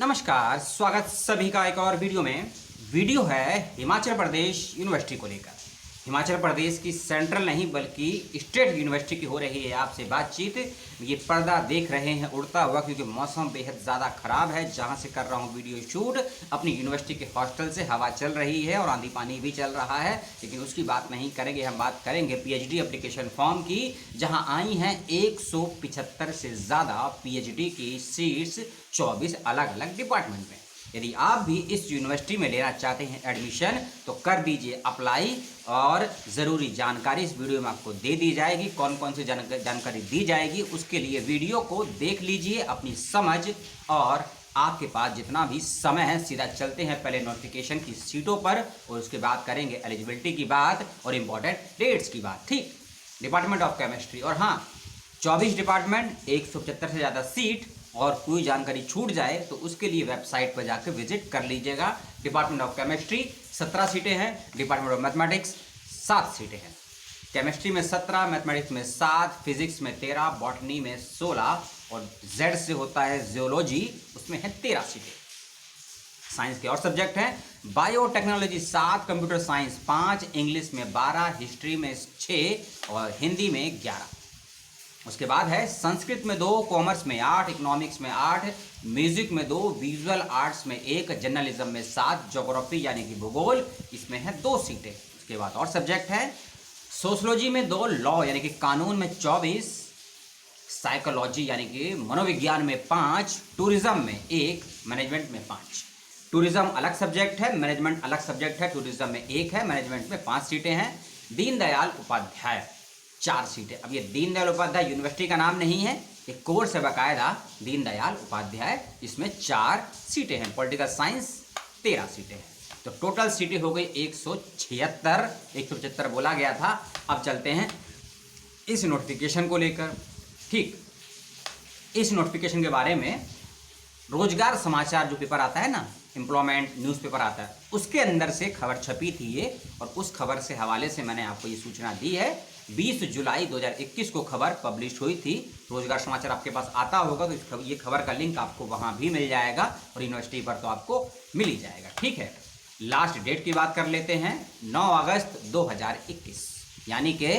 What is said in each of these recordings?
नमस्कार, स्वागत सभी का एक और वीडियो में। वीडियो है हिमाचल प्रदेश यूनिवर्सिटी को लेकर। हिमाचल प्रदेश की सेंट्रल नहीं बल्कि स्टेट यूनिवर्सिटी की हो रही है आपसे बातचीत। ये पर्दा देख रहे हैं उड़ता हुआ, क्योंकि मौसम बेहद ज़्यादा ख़राब है। जहाँ से कर रहा हूँ वीडियो शूट अपनी यूनिवर्सिटी के हॉस्टल से, हवा चल रही है और आंधी पानी भी चल रहा है, लेकिन उसकी बात नहीं करेंगे। हम बात करेंगे पीएचडी एप्लीकेशन फॉर्म की, जहाँ आई हैं 175 से ज़्यादा पीएचडी की सीट्स 24 अलग अलग डिपार्टमेंट में। यदि आप भी इस यूनिवर्सिटी में लेना चाहते हैं एडमिशन तो कर दीजिए अप्लाई, और ज़रूरी जानकारी इस वीडियो में आपको दे दी जाएगी। कौन कौन सी जानकारी दी जाएगी उसके लिए वीडियो को देख लीजिए अपनी समझ, और आपके पास जितना भी समय है सीधा चलते हैं पहले नोटिफिकेशन की सीटों पर, और उसके बाद करेंगे एलिजिबिलिटी की बात और इम्पोर्टेंट डेट्स की बात। ठीक, डिपार्टमेंट ऑफ केमिस्ट्री, और हाँ 24 डिपार्टमेंट 175 से ज़्यादा सीट, और कोई जानकारी छूट जाए तो उसके लिए वेबसाइट पर जाकर विजिट कर लीजिएगा। डिपार्टमेंट ऑफ केमिस्ट्री 17 सीटें हैं, डिपार्टमेंट ऑफ मैथमेटिक्स 7 सीटें हैं। केमिस्ट्री में 17, मैथमेटिक्स में 7, फिजिक्स में 13, बॉटनी में 16, और जेड से होता है जियोलॉजी, उसमें है 13 सीटें। साइंस के और सब्जेक्ट हैं बायोटेक्नोलॉजी 7, कंप्यूटर साइंस 5, इंग्लिश में 12, हिस्ट्री में 6 और हिंदी में 11। उसके बाद है संस्कृत में 2, कॉमर्स में 8, इकोनॉमिक्स में 8, म्यूजिक में 2, विजुअल आर्ट्स में 1, जर्नलिज्म में 7, ज्योग्राफी यानी कि भूगोल इसमें है 2 सीटें। उसके बाद और सब्जेक्ट है सोशलॉजी में 2, लॉ यानी कि कानून में 24, साइकोलॉजी यानी कि मनोविज्ञान में 5, टूरिज्म में 1, मैनेजमेंट में 5। टूरिज्म अलग सब्जेक्ट है, मैनेजमेंट अलग सब्जेक्ट है। टूरिज्म में 1 है, मैनेजमेंट में 5 सीटें हैं। दीनदयाल उपाध्याय 4 सीटें। अब ये दीनदयाल उपाध्याय यूनिवर्सिटी का नाम नहीं है, एक कोर्स है बाकायदा दीनदयाल उपाध्याय, इसमें 4 सीटें हैं। पॉलिटिकल साइंस 13 सीटें हैं। तो टोटल सीटें हो गई 176, 175 बोला गया था। अब चलते हैं इस नोटिफिकेशन को लेकर। ठीक, इस नोटिफिकेशन के बारे में रोजगार समाचार जो पेपर आता है ना, एम्प्लॉयमेंट न्यूज़पेपर आता है, उसके अंदर से खबर छपी थी ये, और उस खबर से हवाले से मैंने आपको ये सूचना दी है। 20 जुलाई 2021 को खबर पब्लिश हुई थी। रोजगार समाचार आपके पास आता होगा तो ये खबर का लिंक आपको वहाँ भी मिल जाएगा, और यूनिवर्सिटी पर तो आपको मिल ही जाएगा। ठीक है, लास्ट डेट की बात कर लेते हैं, 9 अगस्त 2021, यानी कि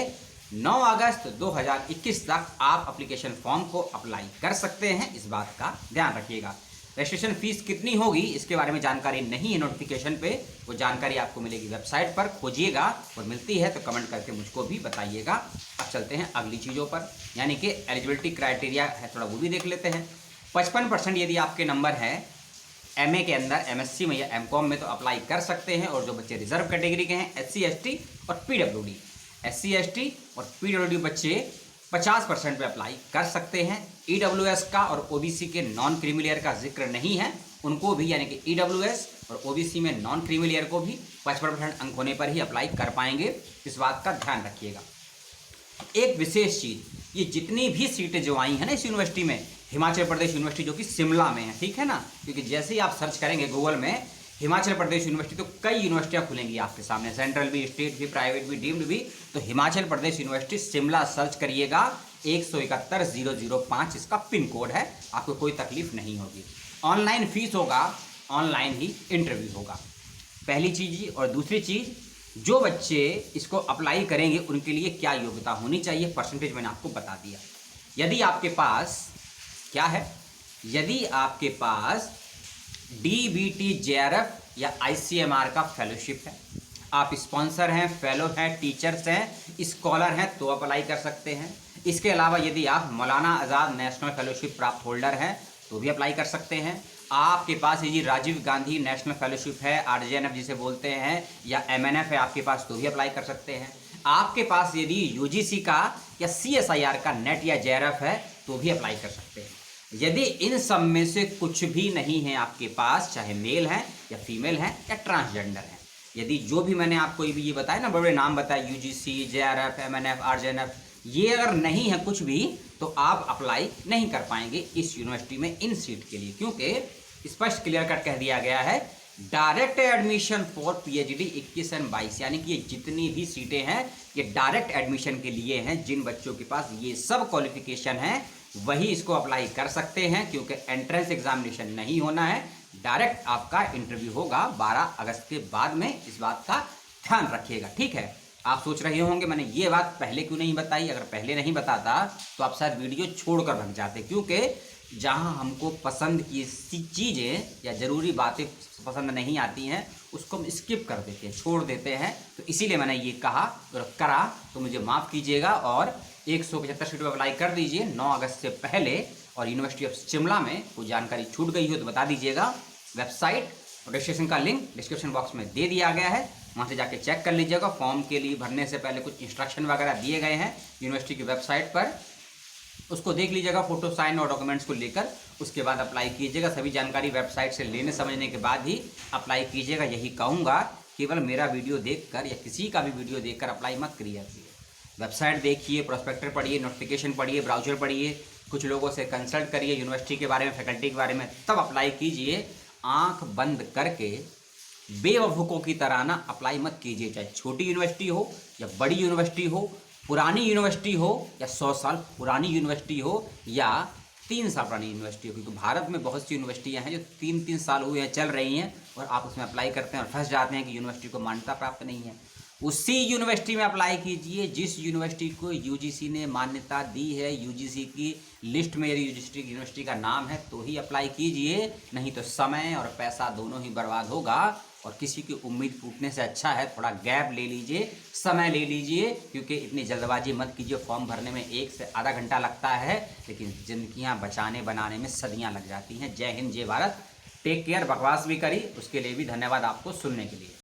9 अगस्त 2021 तक आप एप्लीकेशन फॉर्म को अप्लाई कर सकते हैं। इस बात का ध्यान रखिएगा। रजिस्ट्रेशन फीस कितनी होगी इसके बारे में जानकारी नहीं है नोटिफिकेशन पे, वो जानकारी आपको मिलेगी वेबसाइट पर, खोजिएगा, और मिलती है तो कमेंट करके मुझको भी बताइएगा। अब चलते हैं अगली चीज़ों पर, यानी कि एलिजिबिलिटी क्राइटेरिया है, थोड़ा वो भी देख लेते हैं। 55% यदि आपके नंबर है एमए के अंदर, एमएससी में या एमकॉम में, तो अप्लाई कर सकते हैं। और जो बच्चे रिजर्व कैटेगरी के हैं, SC ST और PWD, SC ST और PWD बच्चे 50% पे अप्लाई कर सकते हैं। EWS का और OBC के नॉन क्रीमी लेयर का जिक्र नहीं है, उनको भी यानी कि EWS और OBC में नॉन क्रीमी लेयर को भी 55% अंक होने पर ही अप्लाई कर पाएंगे। इस बात का ध्यान रखिएगा। एक विशेष चीज़, ये जितनी भी सीटें जो आई हैं ना इस यूनिवर्सिटी में, हिमाचल प्रदेश यूनिवर्सिटी जो कि शिमला में है, ठीक है ना, क्योंकि जैसे ही आप सर्च करेंगे गूगल में हिमाचल प्रदेश यूनिवर्सिटी तो कई यूनिवर्सिटियां खुलेंगी आपके सामने, सेंट्रल भी, स्टेट भी, प्राइवेट भी, डीम्ड भी। तो हिमाचल प्रदेश यूनिवर्सिटी शिमला सर्च करिएगा, 171,005 इसका पिन कोड है, आपको कोई तकलीफ नहीं होगी। ऑनलाइन फीस होगा, ऑनलाइन ही इंटरव्यू होगा, पहली चीज़। और दूसरी चीज़, जो बच्चे इसको अप्लाई करेंगे उनके लिए क्या योग्यता होनी चाहिए, परसेंटेज मैंने आपको बता दिया। यदि आपके पास क्या है, यदि आपके पास DBT JRF या ICMR का फेलोशिप है, आप स्पॉन्सर हैं, फेलो हैं, टीचर्स हैं, स्कॉलर हैं, तो अप्लाई कर सकते हैं। इसके अलावा यदि आप मौलाना आज़ाद नेशनल फेलोशिप प्राप्त होल्डर हैं तो भी अप्लाई कर सकते हैं। आपके पास यदि राजीव गांधी नेशनल फेलोशिप है, RJNF जिसे बोलते हैं, या MNF है आपके पास, तो भी अप्लाई कर सकते हैं। आपके पास यदि UGC का या CSIR का नेट या JRF है तो भी अप्लाई कर सकते हैं। यदि इन सब में से कुछ भी नहीं है आपके पास, चाहे मेल हैं या फीमेल हैं या ट्रांसजेंडर हैं, यदि जो भी मैंने आपको ये बताया ना, बड़े नाम बताए, UGC, JRF, MNF, RJNF, ये अगर नहीं है कुछ भी, तो आप अप्लाई नहीं कर पाएंगे इस यूनिवर्सिटी में इन सीट के लिए, क्योंकि स्पष्ट क्लियर कट कह दिया गया है डायरेक्ट एडमिशन फॉर PhD 21 और 22, यानी कि ये जितनी भी सीटें हैं ये डायरेक्ट एडमिशन के लिए हैं। जिन बच्चों के पास ये सब क्वालिफिकेशन है वही इसको अप्लाई कर सकते हैं, क्योंकि एंट्रेंस एग्जामिनेशन नहीं होना है, डायरेक्ट आपका इंटरव्यू होगा 12 अगस्त के बाद में। इस बात का ध्यान रखिएगा, ठीक है। आप सोच रहे होंगे मैंने ये बात पहले क्यों नहीं बताई। अगर पहले नहीं बताता तो आप शायद वीडियो छोड़कर भाग जाते, क्योंकि जहां हमको पसंद की चीज़ें या ज़रूरी बातें पसंद नहीं आती हैं उसको हम स्किप कर देते हैं, छोड़ देते हैं। तो इसीलिए मैंने ये कहा और करा, तो मुझे माफ़ कीजिएगा। और 175 सीट पर अप्लाई कर दीजिए 9 अगस्त से पहले। और यूनिवर्सिटी ऑफ शिमला में कोई जानकारी छूट गई हो तो बता दीजिएगा। वेबसाइट और रजिस्ट्रेशन का लिंक डिस्क्रिप्शन बॉक्स में दे दिया गया है, वहाँ से जाके चेक कर लीजिएगा। फॉर्म के लिए भरने से पहले कुछ इंस्ट्रक्शन वगैरह दिए गए हैं यूनिवर्सिटी की वेबसाइट पर, उसको देख लीजिएगा फोटो साइन और डॉक्यूमेंट्स को लेकर। उसके बाद अप्लाई कीजिएगा। सभी जानकारी वेबसाइट से लेने समझने के बाद ही अप्लाई कीजिएगा। यही कहूँगा, केवल मेरा वीडियो देखकर या किसी का भी वीडियो देखकर अप्लाई मत करिए। वेबसाइट देखिए, प्रोस्पेक्टर पढ़िए, नोटिफिकेशन पढ़िए, ब्राउज़र पढ़िए, कुछ लोगों से कंसल्ट करिए यूनिवर्सिटी के बारे में, फैकल्टी के बारे में, तब अप्लाई कीजिए। आंख बंद करके बेवकूफ़ों की तरह ना अप्लाई मत कीजिए। चाहे छोटी यूनिवर्सिटी हो या बड़ी यूनिवर्सिटी हो, पुरानी यूनिवर्सिटी हो या 100 साल पुरानी यूनिवर्सिटी हो या 3 साल पुरानी यूनिवर्सिटी हो, क्योंकि भारत में बहुत सी यूनिवर्सिटियां हैं जो 3-3 साल हुए हैं, चल रही हैं, और आप उसमें अप्लाई करते हैं और फंस जाते हैं कि यूनिवर्सिटी को मान्यता प्राप्त नहीं है। उसी यूनिवर्सिटी में अप्लाई कीजिए जिस यूनिवर्सिटी को यूजीसी ने मान्यता दी है। यूजीसी की लिस्ट में यदि यूनिवर्सिटी का नाम है तो ही अप्लाई कीजिए, नहीं तो समय और पैसा दोनों ही बर्बाद होगा। और किसी की उम्मीद टूटने से अच्छा है थोड़ा गैप ले लीजिए, समय ले लीजिए, क्योंकि इतनी जल्दबाजी मत कीजिए। फॉर्म भरने में 1 से आधा घंटा लगता है, लेकिन जिंदगियां बचाने बनाने में सदियां लग जाती हैं। जय हिंद, जय भारत। Take care. बकवास भी करी, उसके लिए भी धन्यवाद आपको सुनने के लिए।